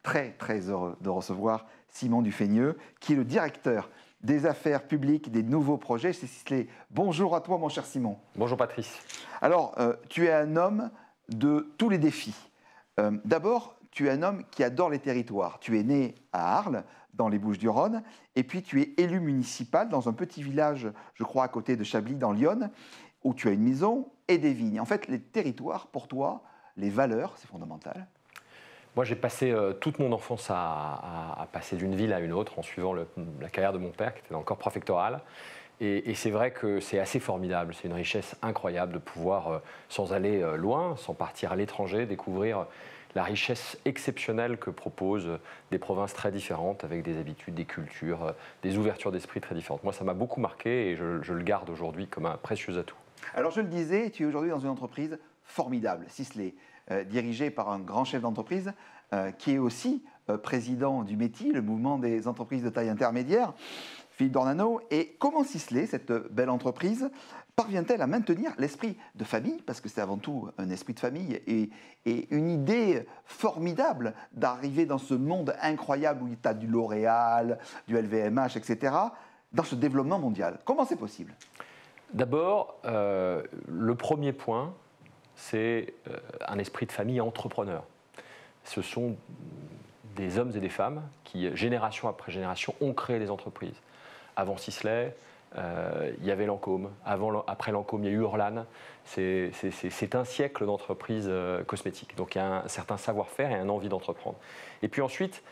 très heureux de recevoir Simon Dufeigneux, qui est le directeur des affaires publiques des nouveaux projets chez Sisley. Bonjour à toi, mon cher Simon. Bonjour Patrice. Alors, tu es un homme de tous les défis. D'abord, tu es un homme qui adore les territoires. Tu es né à Arles, dans les Bouches-du-Rhône, et puis tu es élu municipal dans un petit village, je crois, à côté de Chablis, dans l'Yonne, où tu as une maison et des vignes. En fait, les territoires, pour toi, les valeurs, c'est fondamental. Moi, j'ai passé toute mon enfance à passer d'une ville à une autre en suivant la carrière de mon père, qui était dans le corps préfectoral. Et c'est vrai que c'est assez formidable, c'est une richesse incroyable de pouvoir, sans aller loin, sans partir à l'étranger, découvrir la richesse exceptionnelle que proposent des provinces très différentes, avec des habitudes, des cultures, des ouvertures d'esprit très différentes. Moi, ça m'a beaucoup marqué et je le garde aujourd'hui comme un précieux atout. Alors, je le disais, tu es aujourd'hui dans une entreprise formidable, Sisley, dirigée par un grand chef d'entreprise qui est aussi président du METI, le mouvement des entreprises de taille intermédiaire, Philippe Dornano. Et comment Sisley, cette belle entreprise, parvient-elle à maintenir l'esprit de famille, parce que c'est avant tout un esprit de famille, et une idée formidable d'arriver dans ce monde incroyable où tu as du L'Oréal, du LVMH, etc., dans ce développement mondial. Comment c'est possible ? D'abord, le premier point, c'est un esprit de famille entrepreneur. Ce sont des hommes et des femmes qui, génération après génération, ont créé des entreprises. Avant Sisley, il y avait Lancôme. Après Lancôme, il y a eu Orlan. C'est un siècle d'entreprises cosmétiques. Donc il y a un certain savoir-faire et une envie d'entreprendre. Et puis ensuite,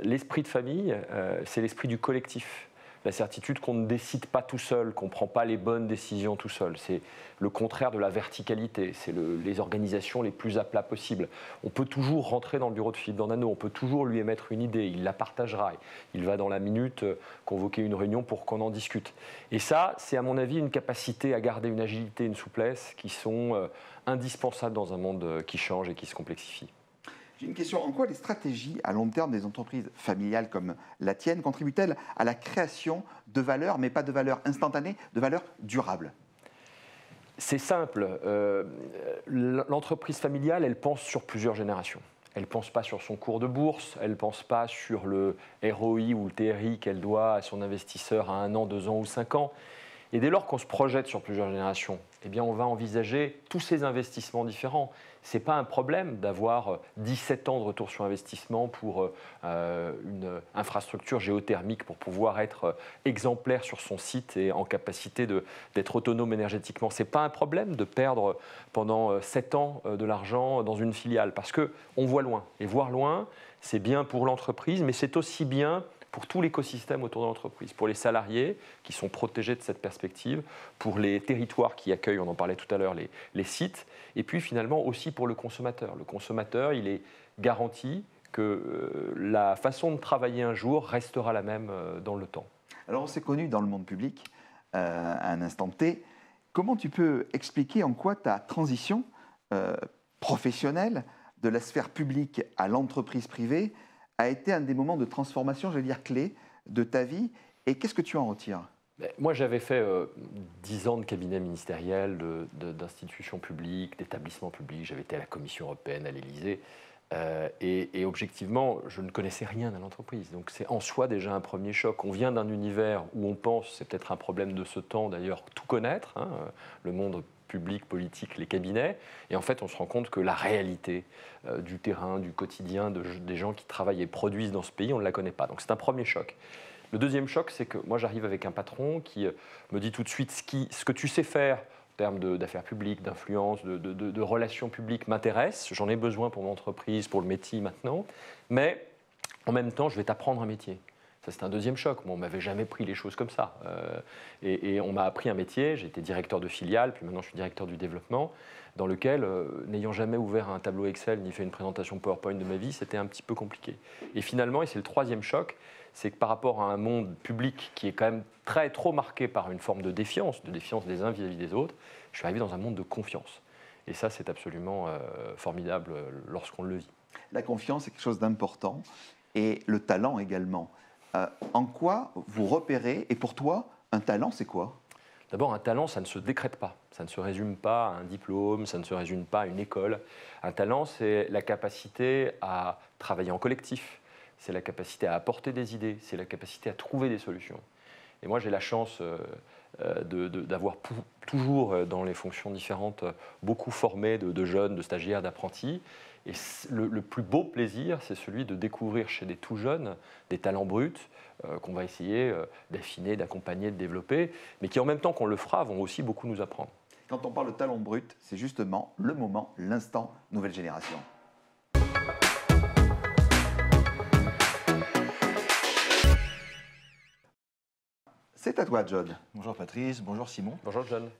l'esprit de famille, c'est l'esprit du collectif. La certitude qu'on ne décide pas tout seul, qu'on ne prend pas les bonnes décisions tout seul. C'est le contraire de la verticalité, c'est les organisations les plus à plat possibles. On peut toujours rentrer dans le bureau de Philippe Dornano, on peut toujours lui émettre une idée, il la partagera, il va dans la minute convoquer une réunion pour qu'on en discute. Et ça, c'est à mon avis une capacité à garder une agilité, une souplesse qui sont indispensables dans un monde qui change et qui se complexifie. J'ai une question. En quoi les stratégies à long terme des entreprises familiales comme la tienne contribuent-elles à la création de valeurs, mais pas de valeurs instantanées, de valeurs durables ? C'est simple. L'entreprise familiale, elle pense sur plusieurs générations. Elle ne pense pas sur son cours de bourse, elle ne pense pas sur le ROI ou le TRI qu'elle doit à son investisseur à 1 an, 2 ans ou 5 ans. Et dès lors qu'on se projette sur plusieurs générations, eh bien on va envisager tous ces investissements différents. Ce n'est pas un problème d'avoir 17 ans de retour sur investissement pour une infrastructure géothermique pour pouvoir être exemplaire sur son site et en capacité d'être autonome énergétiquement. Ce n'est pas un problème de perdre pendant 7 ans de l'argent dans une filiale parce qu'on voit loin. Et voir loin, c'est bien pour l'entreprise, mais c'est aussi bien pour tout l'écosystème autour de l'entreprise, pour les salariés qui sont protégés de cette perspective, pour les territoires qui accueillent, on en parlait tout à l'heure, les sites, et puis finalement aussi pour le consommateur. Le consommateur, il est garanti que la façon de travailler un jour restera la même dans le temps. Alors on s'est connus dans le monde public à un instant T. Comment tu peux expliquer en quoi ta transition professionnelle de la sphère publique à l'entreprise privée a été un des moments de transformation, je vais dire, clés de ta vie. Et qu'est-ce que tu en retires ? Moi, j'avais fait 10 ans de cabinet ministériel, d'institutions publiques, d'établissements publics. J'avais été à la Commission européenne, à l'Élysée. Et objectivement, je ne connaissais rien à l'entreprise. Donc c'est en soi déjà un premier choc. On vient d'un univers où on pense, c'est peut-être un problème de ce temps d'ailleurs, tout connaître, hein, le monde public, politique, les cabinets. Et en fait, on se rend compte que la réalité du terrain, du quotidien, des gens qui travaillent et produisent dans ce pays, on ne la connaît pas. Donc c'est un premier choc. Le deuxième choc, c'est que moi, j'arrive avec un patron qui me dit tout de suite ce que tu sais faire en termes d'affaires publiques, d'influence, de relations publiques m'intéresse. J'en ai besoin pour mon entreprise, pour le métier maintenant. Mais en même temps, je vais t'apprendre un métier. Ça, c'est un deuxième choc. Moi, on ne m'avait jamais pris les choses comme ça. Et on m'a appris un métier. J'ai été directeur de filiale, puis maintenant je suis directeur du développement, dans lequel, n'ayant jamais ouvert un tableau Excel ni fait une présentation PowerPoint de ma vie, c'était un petit peu compliqué. Et finalement, et c'est le troisième choc, c'est que par rapport à un monde public qui est quand même trop marqué par une forme de défiance des uns vis-à-vis des autres, je suis arrivé dans un monde de confiance. Et ça, c'est absolument formidable lorsqu'on le vit. La confiance est quelque chose d'important, et le talent également. En quoi vous repérez, et pour toi, un talent, c'est quoi ? D'abord, un talent, ça ne se décrète pas, ça ne se résume pas à un diplôme, ça ne se résume pas à une école. Un talent, c'est la capacité à travailler en collectif, c'est la capacité à apporter des idées, c'est la capacité à trouver des solutions. Et moi, j'ai la chance d'avoir toujours, dans les fonctions différentes, beaucoup formé de jeunes, de stagiaires, d'apprentis. Et le plus beau plaisir, c'est celui de découvrir chez des tout jeunes des talents bruts qu'on va essayer d'affiner, d'accompagner, de développer, mais qui, en même temps qu'on le fera, vont aussi beaucoup nous apprendre. Quand on parle de talent brut, c'est justement le moment, l'instant nouvelle génération. C'est à toi, John. Bonjour Patrice, bonjour Simon. Bonjour John.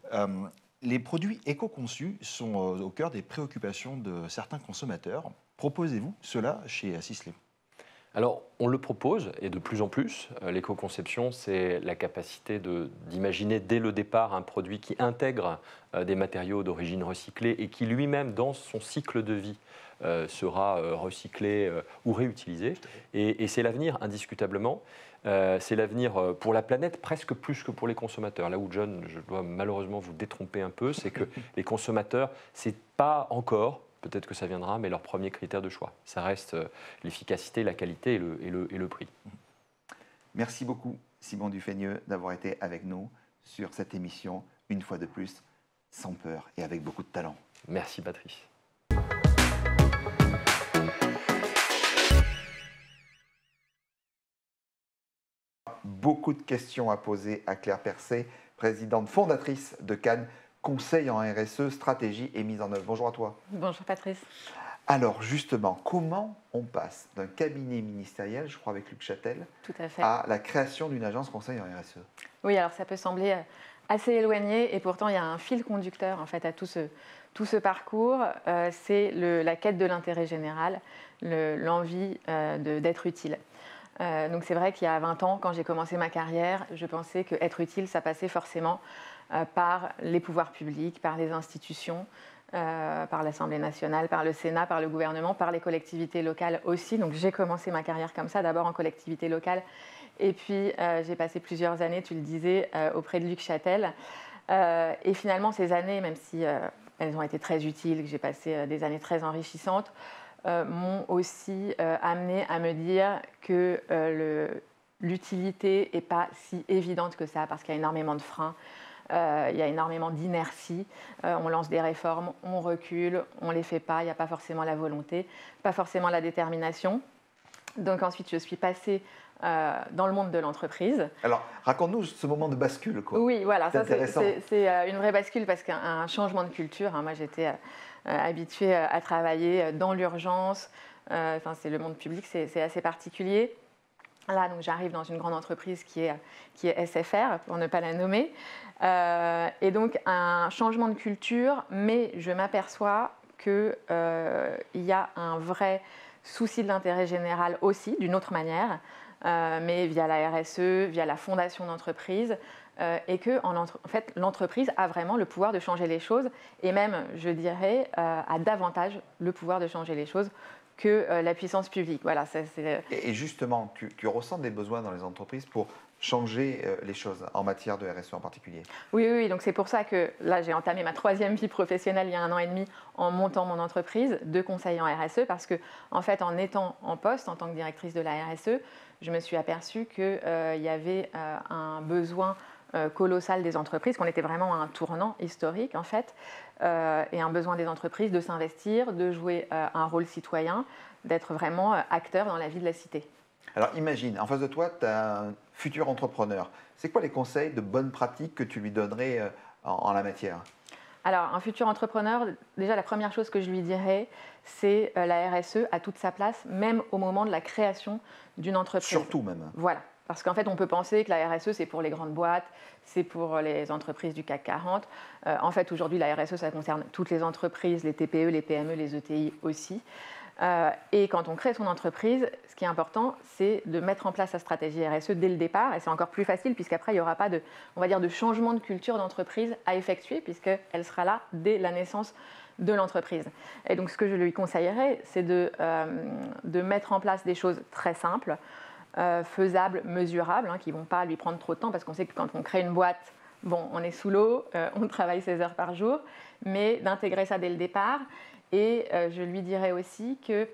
Les produits éco-conçus sont au cœur des préoccupations de certains consommateurs. Proposez-vous cela chez Sisley? Alors, on le propose, et de plus en plus. L'éco-conception, c'est la capacité d'imaginer dès le départ un produit qui intègre des matériaux d'origine recyclée et qui lui-même, dans son cycle de vie, sera recyclé ou réutilisé. Et c'est l'avenir, indiscutablement. C'est l'avenir pour la planète, presque plus que pour les consommateurs. Là où, John, je dois malheureusement vous détromper un peu, c'est que les consommateurs, ce n'est pas encore, peut-être que ça viendra, mais leur premier critère de choix. Ça reste l'efficacité, la qualité et le prix. Merci beaucoup, Simon Dufeigneux, d'avoir été avec nous sur cette émission, une fois de plus, sans peur et avec beaucoup de talent. Merci, Patrice. Beaucoup de questions à poser à Claire Percé, présidente fondatrice de Cannes, conseil en RSE, stratégie et mise en œuvre. Bonjour à toi. Bonjour Patrice. Alors justement, comment on passe d'un cabinet ministériel, je crois avec Luc Châtel, Tout à fait. à la création d'une agence conseil en RSE? Oui, alors ça peut sembler assez éloigné et pourtant il y a un fil conducteur en fait à tout ce parcours. C'est la quête de l'intérêt général, l'envie d'être utile. Donc c'est vrai qu'il y a 20 ans, quand j'ai commencé ma carrière, je pensais qu'être utile, ça passait forcément par les pouvoirs publics, par les institutions, par l'Assemblée nationale, par le Sénat, par le gouvernement, par les collectivités locales aussi. Donc j'ai commencé ma carrière comme ça, d'abord en collectivité locale, et puis j'ai passé plusieurs années, tu le disais, auprès de Luc Châtel. Et finalement, ces années, même si elles ont été très utiles, que j'ai passé des années très enrichissantes, m'ont aussi amené à me dire que l'utilité n'est pas si évidente que ça, parce qu'il y a énormément de freins, il y a énormément d'inertie. On lance des réformes, on recule, on ne les fait pas, il n'y a pas forcément la volonté, pas forcément la détermination. Donc ensuite, je suis passée dans le monde de l'entreprise. Alors, raconte-nous ce moment de bascule, quoi. Oui, voilà, c'est une vraie bascule parce qu'un changement de culture. Moi, j'étais habituée à travailler dans l'urgence. C'est le monde public, c'est assez particulier. Là, donc, j'arrive dans une grande entreprise qui est SFR, pour ne pas la nommer. Et donc, un changement de culture, mais je m'aperçois qu'il y a un vrai souci de l'intérêt général aussi, d'une autre manière, mais via la RSE, via la fondation d'entreprise, et que en fait, l'entreprise a vraiment le pouvoir de changer les choses, et même, je dirais, a davantage le pouvoir de changer les choses que la puissance publique. Voilà, Et justement, tu ressens des besoins dans les entreprises pour changer les choses en matière de RSE en particulier? Oui, donc c'est pour ça que là, j'ai entamé ma 3e vie professionnelle il y a 1 an et demi en montant mon entreprise de conseil en RSE, parce que, en fait, en étant en poste en tant que directrice de la RSE, je me suis aperçue qu'il y avait un besoin colossal des entreprises, qu'on était vraiment à un tournant historique, en fait, et un besoin des entreprises de s'investir, de jouer un rôle citoyen, d'être vraiment acteur dans la vie de la cité. Alors imagine, en face de toi, tu as un futur entrepreneur. C'est quoi les conseils de bonnes pratiques que tu lui donnerais en la matière? Alors, un futur entrepreneur, déjà la première chose que je lui dirais, c'est la RSE a toute sa place, même au moment de la création d'une entreprise. Surtout même. Voilà. Parce qu'en fait, on peut penser que la RSE, c'est pour les grandes boîtes, c'est pour les entreprises du CAC 40. En fait, aujourd'hui, la RSE, ça concerne toutes les entreprises, les TPE, les PME, les ETI aussi. Et quand on crée son entreprise, ce qui est important, c'est de mettre en place sa stratégie RSE dès le départ. Et c'est encore plus facile, puisqu'après, il n'y aura pas de, on va dire, de changement de culture d'entreprise à effectuer, puisqu'elle sera là dès la naissance de l'entreprise. Et donc, ce que je lui conseillerais, c'est de mettre en place des choses très simples, faisables, mesurables, qui ne vont pas lui prendre trop de temps, parce qu'on sait que quand on crée une boîte, bon, on est sous l'eau, on travaille 16 heures par jour, mais d'intégrer ça dès le départ. Et je lui dirais aussi que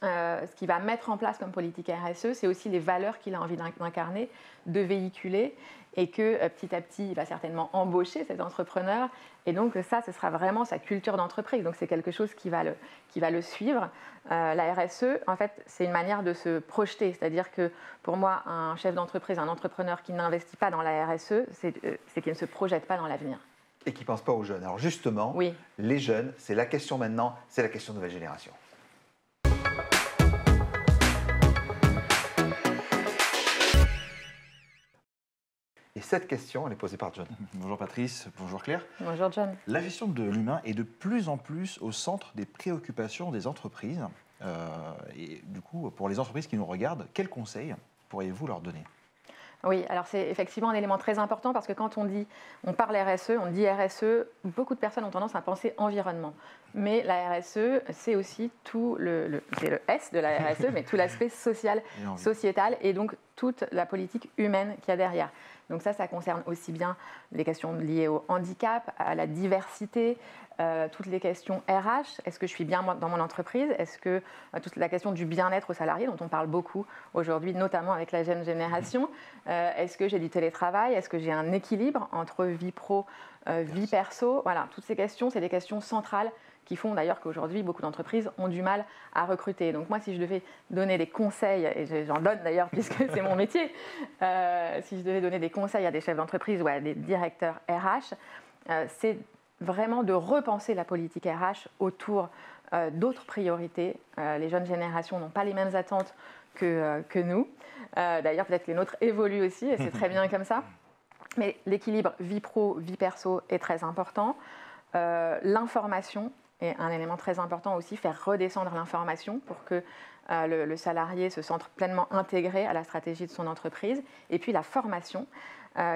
ce qu'il va mettre en place comme politique RSE, c'est aussi les valeurs qu'il a envie d'incarner, de véhiculer, et que petit à petit, il va certainement embaucher cet entrepreneur. Et donc ça, ce sera vraiment sa culture d'entreprise. Donc c'est quelque chose qui va le suivre. La RSE, en fait, c'est une manière de se projeter. C'est-à-dire que pour moi, un chef d'entreprise, un entrepreneur qui n'investit pas dans la RSE, c'est qu'il ne se projette pas dans l'avenir. Et qui ne pense pas aux jeunes. Alors justement, oui. Les jeunes, c'est la question maintenant, c'est la question de nouvelle génération. Et cette question, elle est posée par John. Bonjour Patrice, bonjour Claire. Bonjour John. La gestion de l'humain est de plus en plus au centre des préoccupations des entreprises. Et du coup, pour les entreprises qui nous regardent, quels conseils pourriez-vous leur donner ? Oui, alors c'est effectivement un élément très important parce que quand on parle RSE, on dit RSE, beaucoup de personnes ont tendance à penser environnement. Mais la RSE, c'est aussi c'est le S de la RSE, mais tout l'aspect social, sociétal et donc toute la politique humaine qu'il y a derrière. Donc ça concerne aussi bien les questions liées au handicap, à la diversité, toutes les questions RH. Est-ce que je suis bien dans mon entreprise ? Est-ce que toute la question du bien-être aux salariés, dont on parle beaucoup aujourd'hui, notamment avec la jeune génération. Est-ce que j'ai du télétravail ? Est-ce que j'ai un équilibre entre vie pro, vie perso ? Voilà, toutes ces questions, c'est des questions centrales qui font d'ailleurs qu'aujourd'hui, beaucoup d'entreprises ont du mal à recruter. Donc moi, si je devais donner des conseils, et j'en donne d'ailleurs puisque c'est mon métier, si je devais donner des conseils à des chefs d'entreprise ou à des directeurs RH, c'est vraiment de repenser la politique RH autour d'autres priorités. Les jeunes générations n'ont pas les mêmes attentes que nous. D'ailleurs, peut-être que les nôtres évoluent aussi, et c'est très bien comme ça. Mais l'équilibre vie pro, vie perso est très important. L'information est un élément très important aussi, faire redescendre l'information pour que le salarié se sente pleinement intégré à la stratégie de son entreprise. Et puis la formation,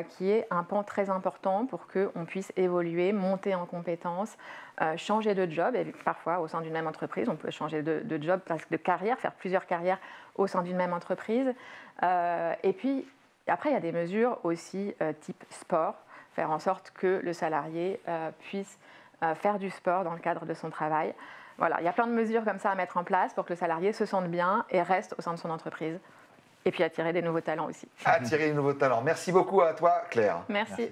qui est un pan très important pour qu'on puisse évoluer, monter en compétences, changer de job. Et parfois, au sein d'une même entreprise, on peut changer de job, de carrière, faire plusieurs carrières au sein d'une même entreprise. Et puis, après, il y a des mesures aussi type sport, faire en sorte que le salarié puisse faire du sport dans le cadre de son travail. Voilà, il y a plein de mesures comme ça à mettre en place pour que le salarié se sente bien et reste au sein de son entreprise. Et puis attirer des nouveaux talents aussi. Attirer des nouveaux talents. Merci beaucoup à toi, Claire. Merci.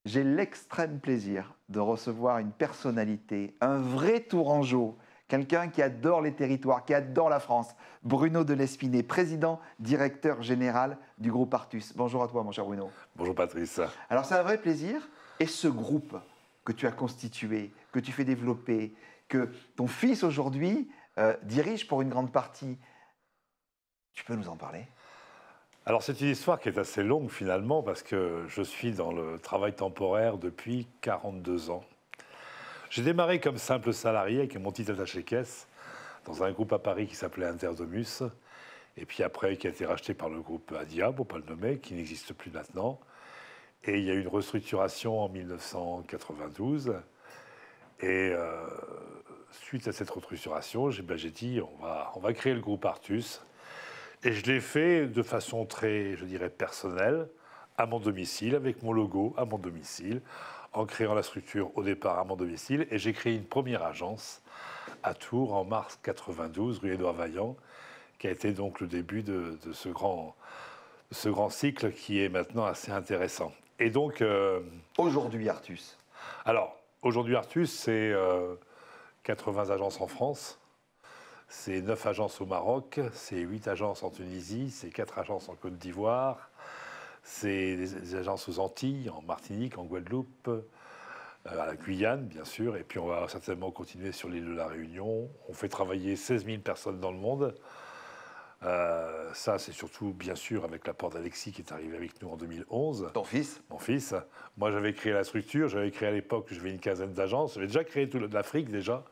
J'ai l'extrême plaisir de recevoir une personnalité, un vrai tourangeau, quelqu'un qui adore les territoires, qui adore la France. Bruno de Lespinay, président, directeur général du groupe Artus. Bonjour à toi, mon cher Bruno. Bonjour Patrice. Alors c'est un vrai plaisir. Et ce groupe que tu as constitué, que tu fais développer, que ton fils aujourd'hui dirige pour une grande partie, tu peux nous en parler ? Alors c'est une histoire qui est assez longue finalement parce que je suis dans le travail temporaire depuis 42 ans. J'ai démarré comme simple salarié avec mon petit attaché-caisse dans un groupe à Paris qui s'appelait Interdomus et puis après qui a été racheté par le groupe Adia, pour ne pas le nommer, qui n'existe plus maintenant. Et il y a eu une restructuration en 1992 et suite à cette restructuration, j'ai dit on va créer le groupe Artus. Et je l'ai fait de façon très, je dirais, personnelle, à mon domicile, avec mon logo à mon domicile, en créant la structure au départ à mon domicile. Et j'ai créé une première agence à Tours en mars 92, rue Édouard Vaillant, qui a été donc le début de ce grand cycle qui est maintenant assez intéressant. Et donc... Aujourd'hui, Artus. Alors, aujourd'hui, Artus, c'est 80 agences en France. C'est 9 agences au Maroc, c'est 8 agences en Tunisie, c'est 4 agences en Côte d'Ivoire, c'est des agences aux Antilles, en Martinique, en Guadeloupe, à la Guyane, bien sûr, et puis on va certainement continuer sur l'île de la Réunion. On fait travailler 16 000 personnes dans le monde. Ça, c'est surtout, bien sûr, avec l'apport d'Alexis qui est arrivé avec nous en 2011. Ton fils ? Mon fils. Moi, j'avais créé la structure, j'avais créé à l'époque, j'avais une quinzaine d'agences. J'avais déjà créé toute l'Afrique, déjà.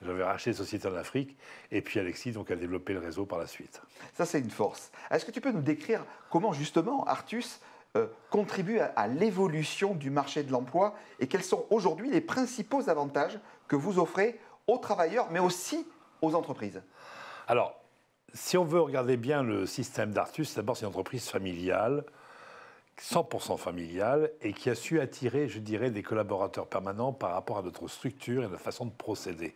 J'avais racheté Société en Afrique, et puis Alexis donc, a développé le réseau par la suite. Ça, c'est une force. Est-ce que tu peux nous décrire comment, justement, Artus contribue à l'évolution du marché de l'emploi et quels sont aujourd'hui les principaux avantages que vous offrez aux travailleurs, mais aussi aux entreprises ? Alors, si on veut regarder bien le système d'Artus, d'abord c'est une entreprise familiale, 100% familiale, et qui a su attirer, je dirais, des collaborateurs permanents par rapport à notre structure et notre façon de procéder.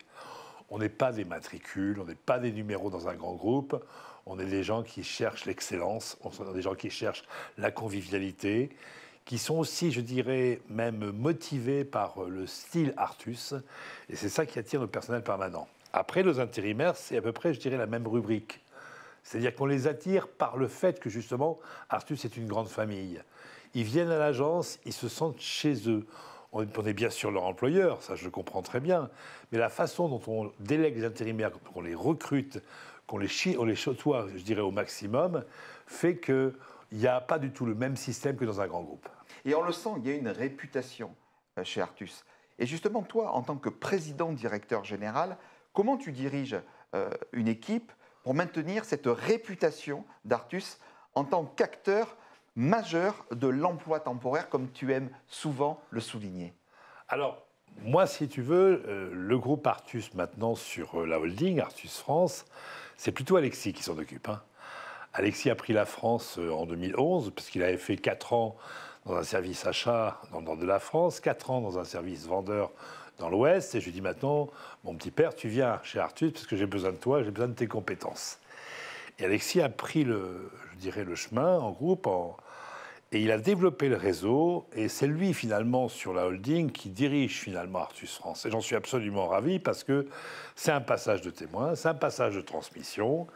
On n'est pas des matricules, on n'est pas des numéros dans un grand groupe, on est des gens qui cherchent l'excellence, on est des gens qui cherchent la convivialité, qui sont aussi, je dirais, même motivés par le style Artus, et c'est ça qui attire nos personnels permanents. Après, nos intérimaires, c'est à peu près, je dirais, la même rubrique. C'est-à-dire qu'on les attire par le fait que, justement, Artus est une grande famille. Ils viennent à l'agence, ils se sentent chez eux. On est bien sûr leur employeur, ça je le comprends très bien, mais la façon dont on délègue les intérimaires, qu'on les recrute, qu'on les chatoie, je dirais, au maximum, fait qu'il n'y a pas du tout le même système que dans un grand groupe. Et on le sent, il y a une réputation chez Artus. Et justement, toi, en tant que président-directeur général, comment tu diriges une équipe pour maintenir cette réputation d'Artus en tant qu'acteur majeur de l'emploi temporaire, comme tu aimes souvent le souligner? Alors, moi, si tu veux, le groupe Artus maintenant sur la holding, Artus France, c'est plutôt Alexis qui s'en occupe. Hein. Alexis a pris la France en 2011, parce qu'il avait fait 4 ans dans un service achat dans le nord de la France, 4 ans dans un service vendeur dans l'Ouest, et je lui dis maintenant, mon petit père, tu viens chez Artus parce que j'ai besoin de toi, j'ai besoin de tes compétences. Et Alexis a pris le chemin en groupe, et il a développé le réseau, et c'est lui finalement sur la holding qui dirige finalement Artus France. Et j'en suis absolument ravi parce que c'est un passage de témoin, c'est un passage de transmission.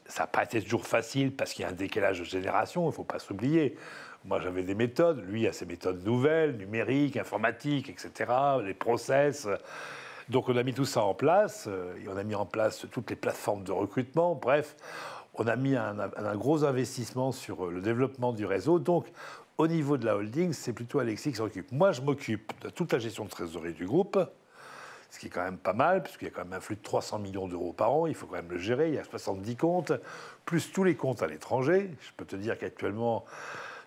Ça n'a pas été toujours facile parce qu'il y a un décalage de génération, il ne faut pas s'oublier. Moi, j'avais des méthodes, lui a ses méthodes nouvelles, numériques, informatiques, etc., les process. Donc, on a mis tout ça en place, et on a mis en place toutes les plateformes de recrutement. Bref, on a mis un gros investissement sur le développement du réseau. Donc, au niveau de la holding, c'est plutôt Alexis qui s'en occupe. Moi, je m'occupe de toute la gestion de trésorerie du groupe, ce qui est quand même pas mal, puisqu'il y a quand même un flux de 300 millions d'euros par an, il faut quand même le gérer, il y a 70 comptes, plus tous les comptes à l'étranger. Je peux te dire qu'actuellement,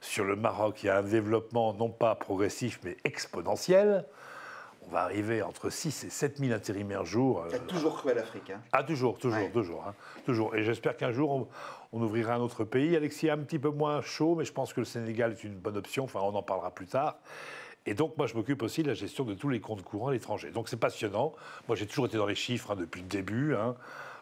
sur le Maroc, il y a un développement non pas progressif, mais exponentiel. On va arriver entre 6 et 7 000 intérimaires jour. Tu as toujours cru à l'Afrique. Hein. Ah, toujours. Ouais. Toujours. Et j'espère qu'un jour, on ouvrira un autre pays. Alexis est un petit peu moins chaud, mais je pense que le Sénégal est une bonne option. Enfin, on en parlera plus tard. Et donc, moi, je m'occupe aussi de la gestion de tous les comptes courants à l'étranger. Donc, c'est passionnant. Moi, j'ai toujours été dans les chiffres depuis le début. Hein.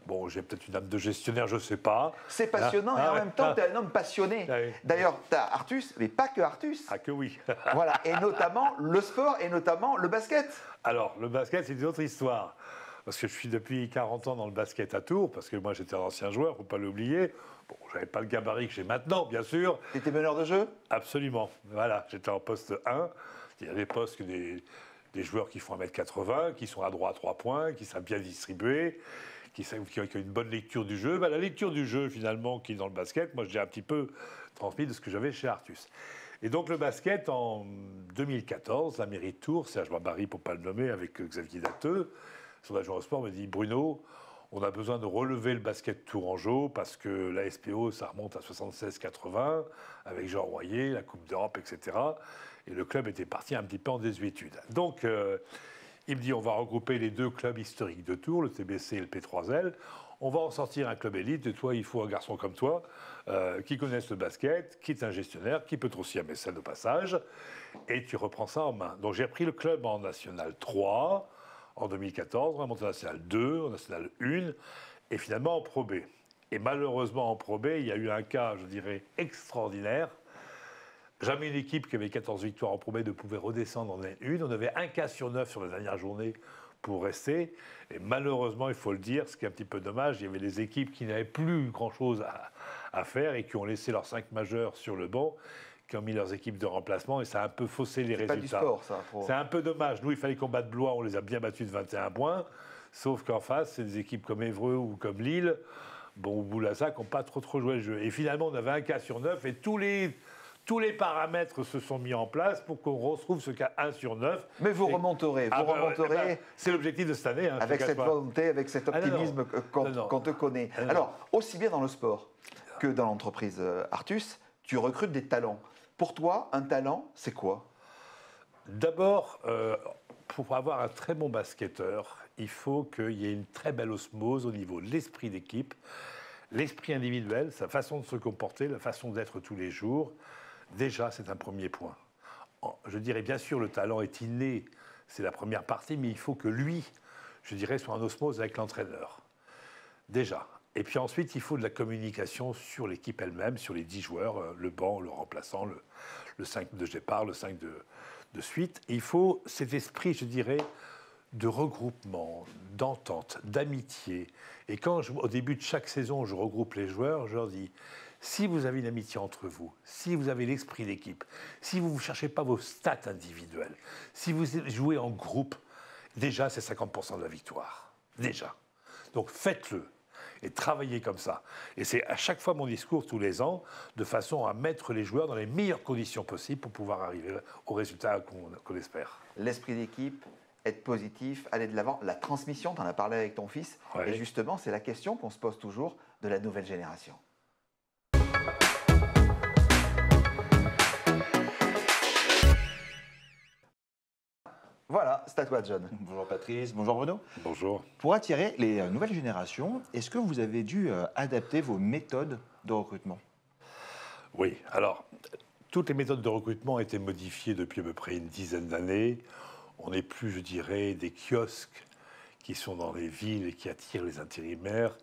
Bon, j'ai peut-être une âme de gestionnaire, je ne sais pas. C'est passionnant, et en même temps, tu es un homme passionné. Ah oui. D'ailleurs, tu as Artus, mais pas que Artus. Ah, que oui. Voilà, et notamment le sport, et notamment le basket. Alors, le basket, c'est une autre histoire. Parce que je suis depuis 40 ans dans le basket à Tours, parce que moi, j'étais un ancien joueur, il ne faut pas l'oublier. Bon, je n'avais pas le gabarit que j'ai maintenant, bien sûr. Tu étais meneur de jeu? Absolument. Voilà, j'étais en poste 1. Il y a des postes que des joueurs qui font 1m80, qui sont à droit à 3 points, qui savent bien distribuer, qui ont une bonne lecture du jeu. Ben, la lecture du jeu, finalement, qui est dans le basket, moi, j'ai un petit peu transmis de ce que j'avais chez Artus. Et donc, le basket, en 2014, la mairie de Tours, Serge Barbarie, pour ne pas le nommer, avec Xavier Datteux, son adjoint au sport, me dit « Bruno, on a besoin de relever le basket tourangeau parce que la SPO, ça remonte à 76-80, avec Jean Royer, la Coupe d'Europe, etc. » Et le club était parti un petit peu en désuétude. Donc, il me dit, on va regrouper les 2 clubs historiques de Tours, le TBC et le P3L. On va en sortir un club élite. Et toi, il faut un garçon comme toi, qui connaisse le basket, qui est un gestionnaire, qui peut être aussi un mécène au passage. Et tu reprends ça en main. Donc, j'ai repris le club en National 3 en 2014, on a monté en National 2, en National 1, et finalement en Pro B. Et malheureusement, en Pro B, il y a eu un cas, je dirais, extraordinaire. Jamais une équipe qui avait 14 victoires en Pro B ne pouvait redescendre en N1. On avait un cas sur 9 sur la dernière journée pour rester. Et malheureusement, il faut le dire, ce qui est un petit peu dommage, il y avait des équipes qui n'avaient plus grand-chose à faire et qui ont laissé leurs 5 majeurs sur le banc, qui ont mis leurs équipes de remplacement, et ça a un peu faussé les résultats. C'est pas du sport, ça. C'est un peu dommage. Nous, il fallait qu'on batte Blois, on les a bien battus de 21 points. Sauf qu'en face, c'est des équipes comme Évreux ou comme Lille, bon, ou Boulazac, qui n'ont pas trop joué le jeu. Et finalement, on avait un cas sur 9, et tous les paramètres se sont mis en place pour qu'on retrouve ce cas 1 sur 9. Mais vous remonterez, c'est l'objectif de cette année. Hein, avec cette volonté, avec cet optimisme qu'on te connaît. Alors, aussi bien dans le sport que dans l'entreprise Artus, tu recrutes des talents. Pour toi, un talent, c'est quoi? D'abord, pour avoir un très bon basketteur, il faut qu'il y ait une très belle osmose au niveau de l'esprit d'équipe, l'esprit individuel, sa façon de se comporter, la façon d'être tous les jours. Déjà, c'est un premier point. Je dirais bien sûr, le talent est inné, c'est la première partie, mais il faut que lui, je dirais, soit en osmose avec l'entraîneur. Déjà. Et puis ensuite, il faut de la communication sur l'équipe elle-même, sur les 10 joueurs, le banc, le remplaçant, le 5 de départ, le 5 de suite. Et il faut cet esprit, je dirais, de regroupement, d'entente, d'amitié. Et quand, au début de chaque saison, je regroupe les joueurs, je leur dis, si vous avez une amitié entre vous, si vous avez l'esprit d'équipe, si vous ne cherchez pas vos stats individuelles, si vous jouez en groupe, déjà, c'est 50% de la victoire. Déjà. Donc faites-le. Et travaillez comme ça. Et c'est à chaque fois mon discours, tous les ans, de façon à mettre les joueurs dans les meilleures conditions possibles pour pouvoir arriver au résultat qu'on espère. L'esprit d'équipe, être positif, aller de l'avant, la transmission, tu en as parlé avec ton fils, Ouais. et justement, c'est la question qu'on se pose toujours de la nouvelle génération. Voilà, c'est à toi, John. Bonjour Patrice, bonjour Bruno. Bonjour. Pour attirer les nouvelles générations, est-ce que vous avez dû adapter vos méthodes de recrutement? Oui, alors, toutes les méthodes de recrutement ont été modifiées depuis à peu près une dizaine d'années. On n'est plus, je dirais, des kiosques qui sont dans les villes et qui attirent les intérimaires.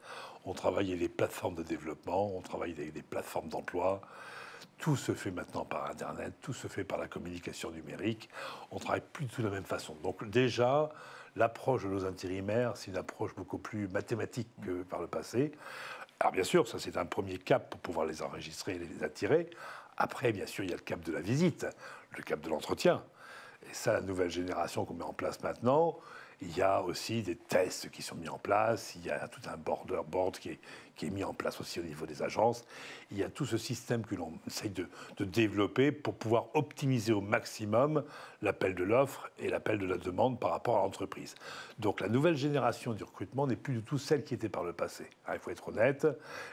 On travaille avec des plateformes de développement, on travaille avec des plateformes d'emploi. Tout se fait maintenant par Internet, tout se fait par la communication numérique. On travaille plus du tout de la même façon. Donc déjà, l'approche de nos intérimaires, c'est une approche beaucoup plus mathématique que par le passé. Alors bien sûr, ça c'est un premier cap pour pouvoir les enregistrer et les attirer. Après, bien sûr, il y a le cap de la visite, le cap de l'entretien. Et ça, la nouvelle génération qu'on met en place maintenant, il y a aussi des tests qui sont mis en place, il y a tout un board qui est mis en place aussi au niveau des agences. Il y a tout ce système que l'on essaye de développer pour pouvoir optimiser au maximum l'appel de l'offre et l'appel de la demande par rapport à l'entreprise. Donc la nouvelle génération du recrutement n'est plus du tout celle qui était par le passé. Il faut être honnête,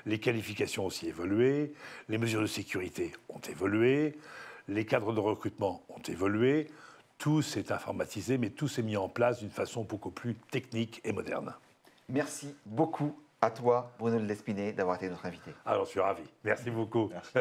les qualifications ont aussi évolué, les mesures de sécurité ont évolué, les cadres de recrutement ont évolué. Tout s'est informatisé, mais tout s'est mis en place d'une façon beaucoup plus technique et moderne. Merci beaucoup à toi, Bruno de Lespinay, d'avoir été notre invité. Alors, je suis ravi. Merci beaucoup. Merci.